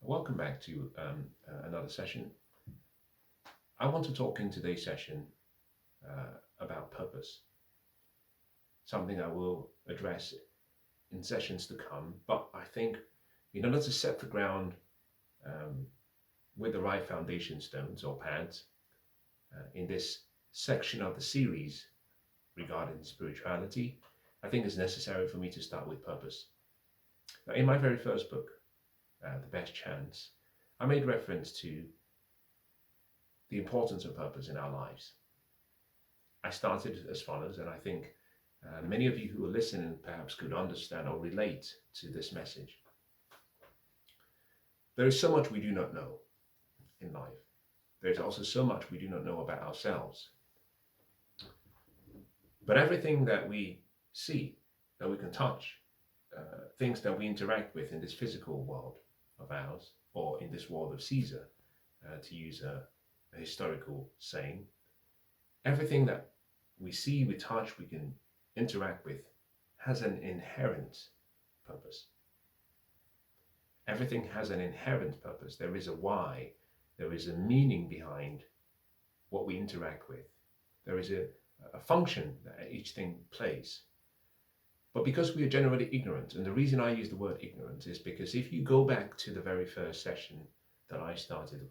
Welcome back to another session. I want to talk in today's session about purpose, something I will address in sessions to come. But I think in order to set the ground um, with the right foundation stones or pads in this section of the series regarding spirituality, I think it's necessary for me to start with purpose. Now, in my very first book, The Best Chance, I made reference to the importance of purpose in our lives. I started as follows, and I think many of you who are listening perhaps could understand or relate to this message. There is so much we do not know in life. There's also so much we do not know about ourselves. But everything that we see, that we can touch, things that we interact with in this physical world of ours, or in this world of Caesar, to use a historical saying, everything that we see, we touch, we can interact with has an inherent purpose. Everything has an inherent purpose. There is a why. There is a meaning behind what we interact with. There is a function that each thing plays. But because we are generally ignorant, and the reason I use the word ignorant is because if you go back to the very first session that I started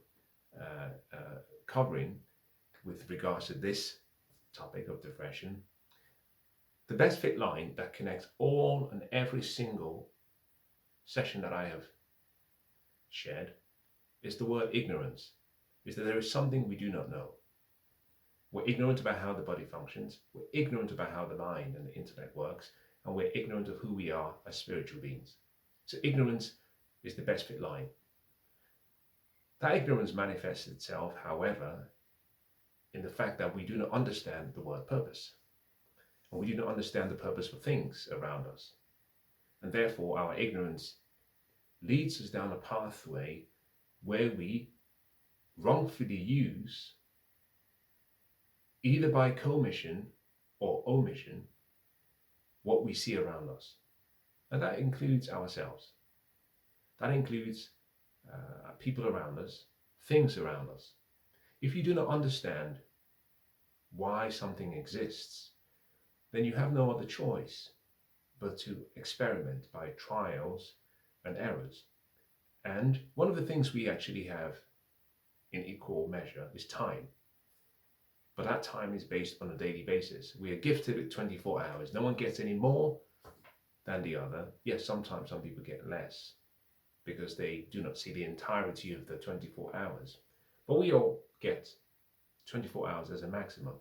covering with regards to this topic of depression, the best fit line that connects all and every single session that I have shared is the word ignorance, is that there is something we do not know. We're ignorant about how the body functions, we're ignorant about how the mind and the intellect works, and we're ignorant of who we are as spiritual beings. So ignorance is the best fit line. That ignorance manifests itself, however, in the fact that we do not understand the word purpose. And we do not understand the purpose for things around us. And therefore, our ignorance leads us down a pathway where we wrongfully use, either by commission or omission, what we see around us. And that includes ourselves. That includes people around us, things around us. If you do not understand why something exists, then you have no other choice but to experiment by trials and errors. And one of the things we actually have in equal measure is time. But that time is based on a daily basis. We are gifted with 24 hours. No one gets any more than the other. Yes, sometimes some people get less because they do not see the entirety of the 24 hours. But we all get 24 hours as a maximum.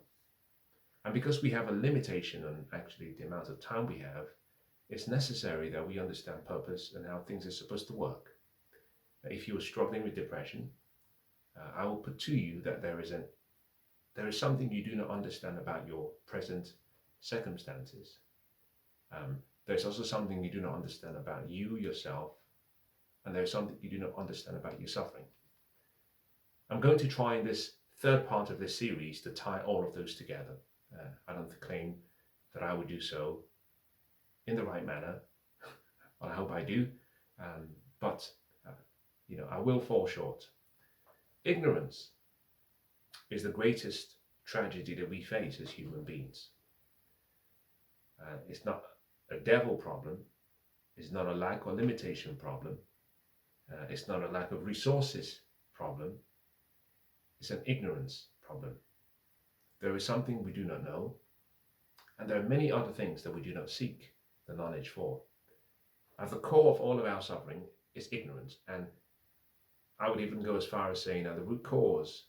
And because we have a limitation on actually the amount of time we have, it's necessary that we understand purpose and how things are supposed to work. If you are struggling with depression, I will put to you that there is something you do not understand about your present circumstances. There's also something you do not understand about you, yourself, and there's something you do not understand about your suffering. I'm going to try in this third part of this series to tie all of those together. I don't claim that I would do so in the right manner, well, I hope I do, but I will fall short. Ignorance is the greatest tragedy that we face as human beings. It's not a devil problem, it's not a lack or limitation problem, it's not a lack of resources problem, it's an ignorance problem. There is something we do not know, and there are many other things that we do not seek the knowledge for. At the core of all of our suffering is ignorance, and I would even go as far as saying that the root cause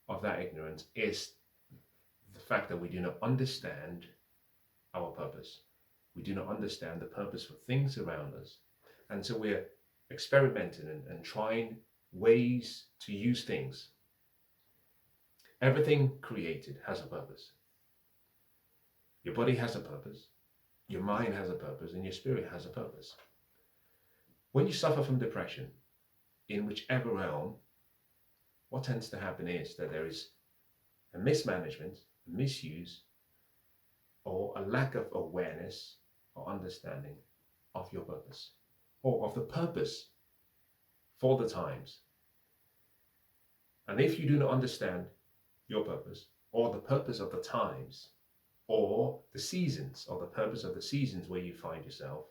of that ignorance is the fact that we do not understand our purpose. We do not understand the purpose for things around us, and so we're experimenting and trying ways to use things. Everything created has a purpose. Your body has a purpose, your mind has a purpose, and your spirit has a purpose. When you suffer from depression, in whichever realm, what tends to happen is that there is a mismanagement, misuse, or a lack of awareness or understanding of your purpose, or of the purpose for the times. And if you do not understand your purpose, or the purpose of the times, or the seasons, or the purpose of the seasons where you find yourself,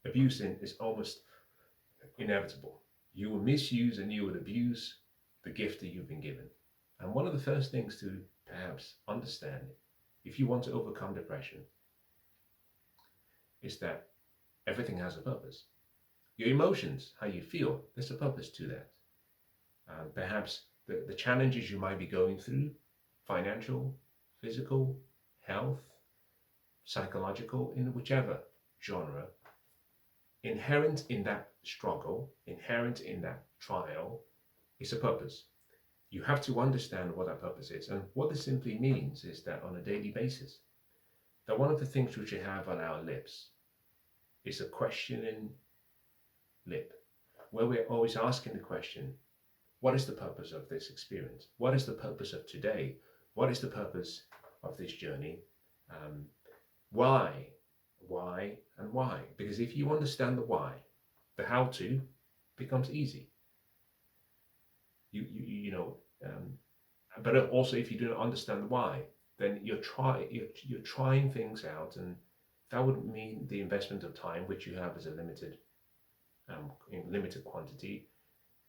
abusing is almost inevitable. You will misuse and you will abuse the gift that you've been given. And one of the first things to perhaps understand, if you want to overcome depression, is that everything has a purpose. Your emotions, how you feel, there's a purpose to that. Perhaps the challenges you might be going through, financial, physical, health, psychological, in whichever genre, inherent in that struggle, inherent in that trial, is a purpose. You have to understand what that purpose is. And what this simply means is that on a daily basis, that one of the things which we have on our lips is a questioning lip, where we're always asking the question, what is the purpose of this experience? What is the purpose of today? What is the purpose of this journey? Why, and why? Because if you understand the why, the how to becomes easy. But also if you do not understand the why, then you're trying things out, and that would mean the investment of time, which you have as a limited quantity.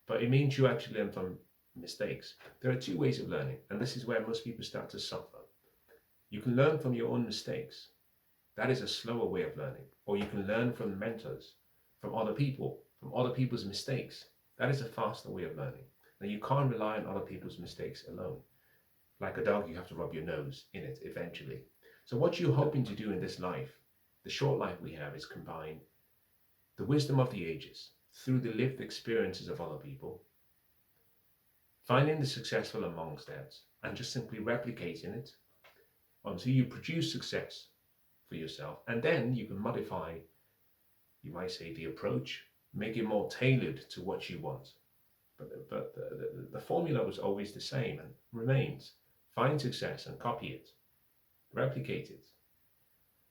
But it means you actually learn from mistakes. There are two ways of learning, and this is where most people start to suffer. You can learn from your own mistakes. That is a slower way of learning. Or you can learn from mentors, from other people, from other people's mistakes. That is a faster way of learning. Now, you can't rely on other people's mistakes alone. Like a dog, you have to rub your nose in it eventually. So what you're hoping to do in this life, the short life we have, is combine the wisdom of the ages through the lived experiences of other people, finding the successful amongst that, and just simply replicating it until you produce success for yourself. And then you can modify, you might say, the approach, make it more tailored to what you want. But the formula was always the same and remains. Find success and copy it, replicate it.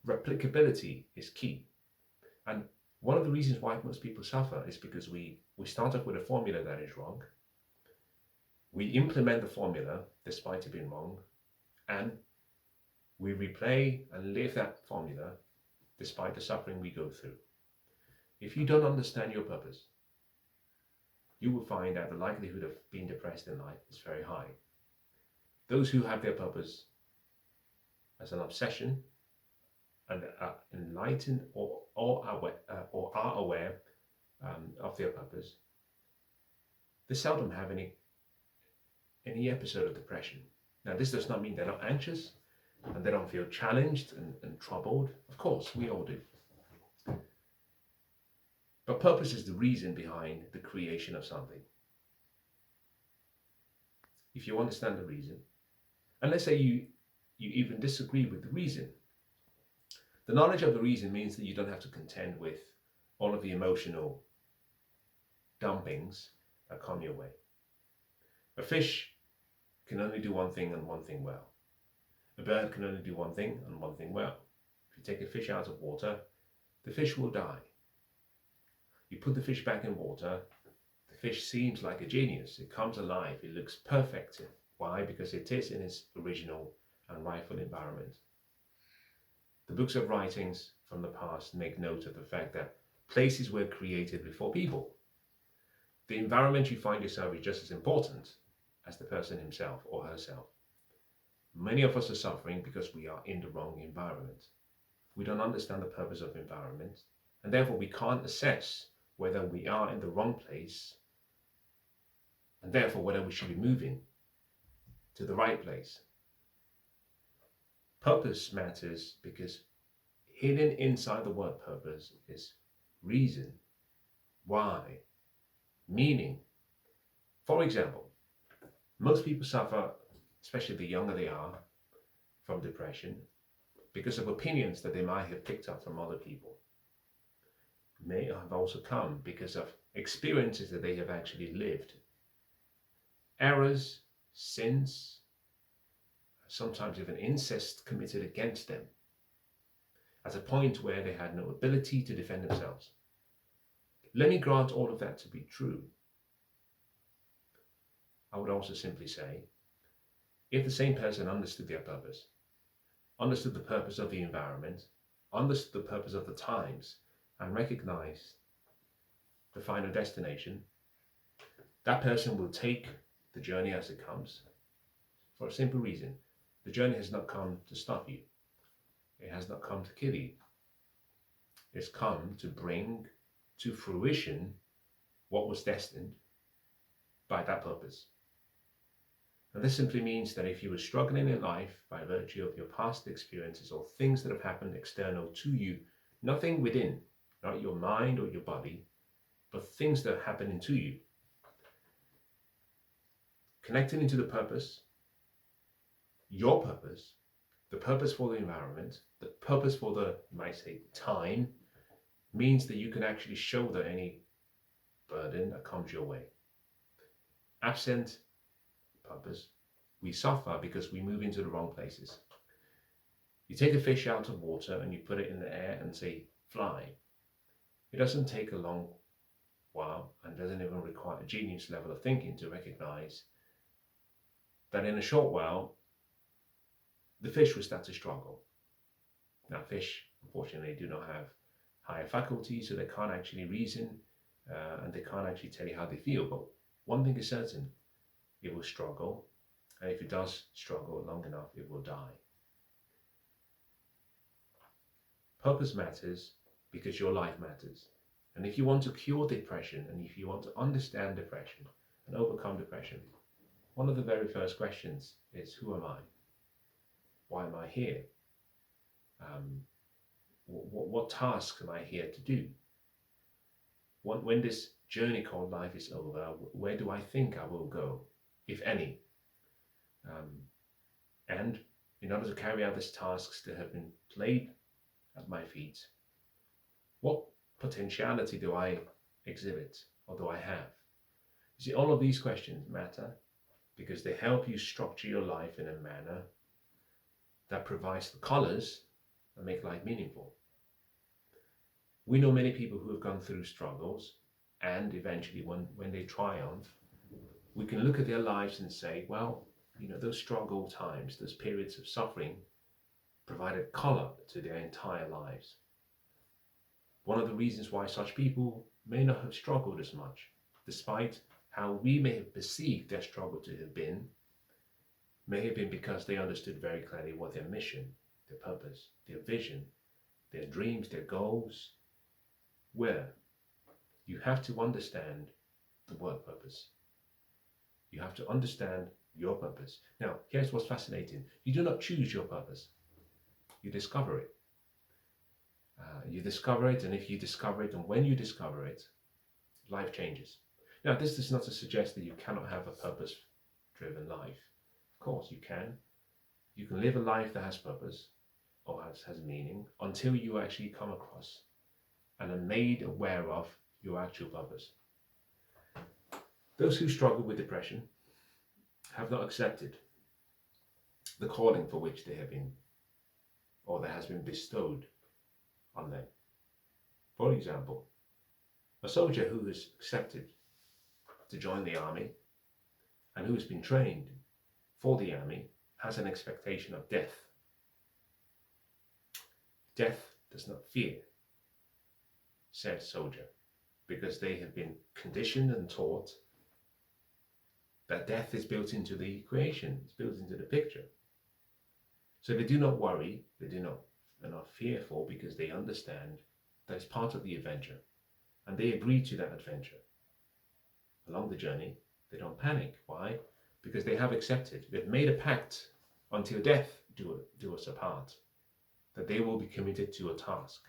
Replicability is key. And one of the reasons why most people suffer is because we start off with a formula that is wrong. We implement the formula despite it being wrong, and we replay and live that formula despite the suffering we go through. If you don't understand your purpose, you will find that the likelihood of being depressed in life is very high. Those who have their purpose as an obsession and are enlightened or are aware of their purpose, they seldom have any episode of depression. Now, this does not mean they're not anxious and they don't feel challenged and troubled. Of course, we all do. But purpose is the reason behind the creation of something. If you understand the reason, and let's say you even disagree with the reason, the knowledge of the reason means that you don't have to contend with all of the emotional dumpings that come your way. A fish can only do one thing and one thing well. A bird can only do one thing and one thing well. If you take a fish out of water, the fish will die. You put the fish back in water, the fish seems like a genius. It comes alive, it looks perfect. Why? Because it is in its original and rightful environment. The books of writings from the past make note of the fact that places were created before people. The environment you find yourself is just as important as the person himself or herself. Many of us are suffering because we are in the wrong environment. We don't understand the purpose of environment, and therefore we can't assess whether we are in the wrong place, and therefore whether we should be moving to the right place. Purpose matters because hidden inside the word purpose is reason, why, meaning. For example, most people suffer, especially the younger they are, from depression because of opinions that they might have picked up from other people. May have also come because of experiences that they have actually lived. Errors, sins, sometimes even incest committed against them, at a point where they had no ability to defend themselves. Let me grant all of that to be true. I would also simply say, if the same person understood their purpose, understood the purpose of the environment, understood the purpose of the times, and recognized the final destination, that person will take the journey as it comes for a simple reason. The journey has not come to stop you. It has not come to kill you. It's come to bring to fruition what was destined by that purpose. And this simply means that if you were struggling in life by virtue of your past experiences or things that have happened external to you, nothing within, not your mind or your body, but things that are happening to you, connecting into the purpose, your purpose, the purpose for the environment, the purpose for the, you might say, time, means that you can actually shoulder any burden that comes your way. Absent purpose, we suffer because we move into the wrong places. You take a fish out of water and you put it in the air and say, fly. It doesn't take a long while and doesn't even require a genius level of thinking to recognize that in a short while, the fish will start to struggle. Now, fish, unfortunately, do not have higher faculties, so they can't actually reason and they can't actually tell you how they feel. But one thing is certain, it will struggle, and if it does struggle long enough, it will die. Purpose matters because your life matters. And if you want to cure depression, and if you want to understand depression and overcome depression, one of the very first questions is, who am I? Why am I here? What tasks am I here to do? When this journey called life is over, where do I think I will go, if any? And in order to carry out these tasks that have been laid at my feet, what potentiality do I exhibit or do I have? You see, all of these questions matter because they help you structure your life in a manner that provides the colors that make life meaningful. We know many people who have gone through struggles, and eventually when they triumph, we can look at their lives and say, well, you know, those struggle times, those periods of suffering provided color to their entire lives. One of the reasons why such people may not have struggled as much, despite how we may have perceived their struggle to have been, may have been because they understood very clearly what their mission, their purpose, their vision, their dreams, their goals were. You have to understand the word purpose. You have to understand your purpose. Now, here's what's fascinating. You do not choose your purpose. You discover it. You discover it, and if you discover it, and when you discover it, life changes. Now, this is not to suggest that you cannot have a purpose-driven life. Of course, you can. You can live a life that has purpose or has meaning until you actually come across and are made aware of your actual purpose. Those who struggle with depression have not accepted the calling for which they have been, or that has been bestowed on them. For example, a soldier who has accepted to join the army and who has been trained for the army has an expectation of death. Death does not fear said soldier, because they have been conditioned and taught that death is built into the equation, it's built into the picture. So they do not worry, they're not fearful, because they understand that it's part of the adventure, and they agree to that adventure. Along the journey, they don't panic. Why? Because they have accepted, they've made a pact until death do us apart, that they will be committed to a task.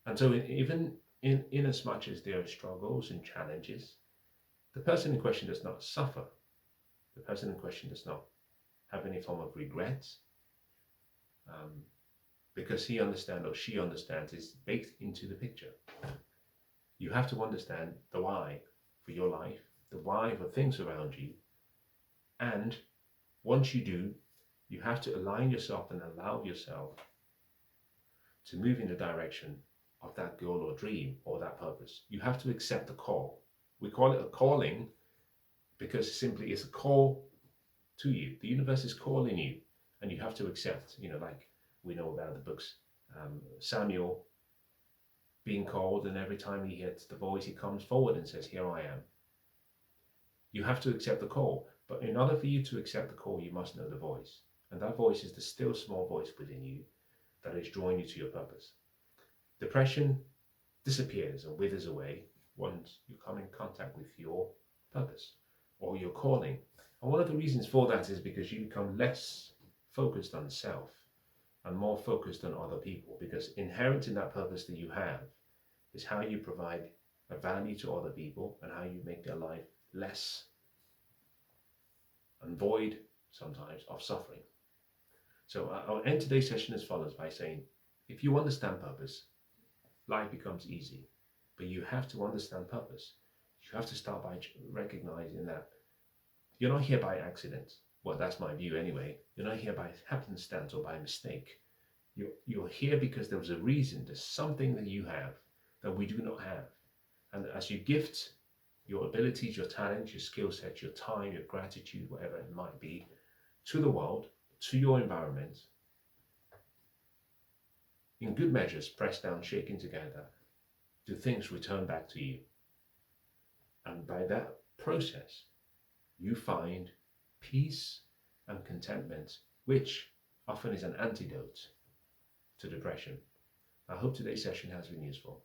And so even in as much as there are struggles and challenges, the person in question does not suffer. The person in question does not have any form of regrets, because he understands or she understands it's baked into the picture. You have to understand the why for your life, the why for things around you, and once you do, you have to align yourself and allow yourself to move in the direction of that goal or dream or that purpose. You have to accept the call. We call it a calling because simply it's a call to you. The universe is calling you, and you have to accept, like we know about the books, Samuel being called, and every time he hears the voice, he comes forward and says, "Here I am." You have to accept the call, but in order for you to accept the call, you must know the voice. And that voice is the still small voice within you that is drawing you to your purpose. Depression disappears and withers away once you come in contact with your purpose or your calling. And one of the reasons for that is because you become less focused on self and more focused on other people, because inherent in that purpose that you have is how you provide a value to other people and how you make their life less and void sometimes of suffering. So I'll end today's session as follows by saying, if you understand purpose, life becomes easy. But you have to understand purpose. You have to start by recognizing that you're not here by accident. Well, that's my view anyway. You're not here by happenstance or by mistake. You're here because there was a reason. There's something that you have that we do not have. And as you gift your abilities, your talents, your skill sets, your time, your gratitude, whatever it might be, to the world, to your environment, in good measures, pressed down, shaken together, do things return back to you. And by that process, you find peace and contentment, which often is an antidote to depression. I hope today's session has been useful.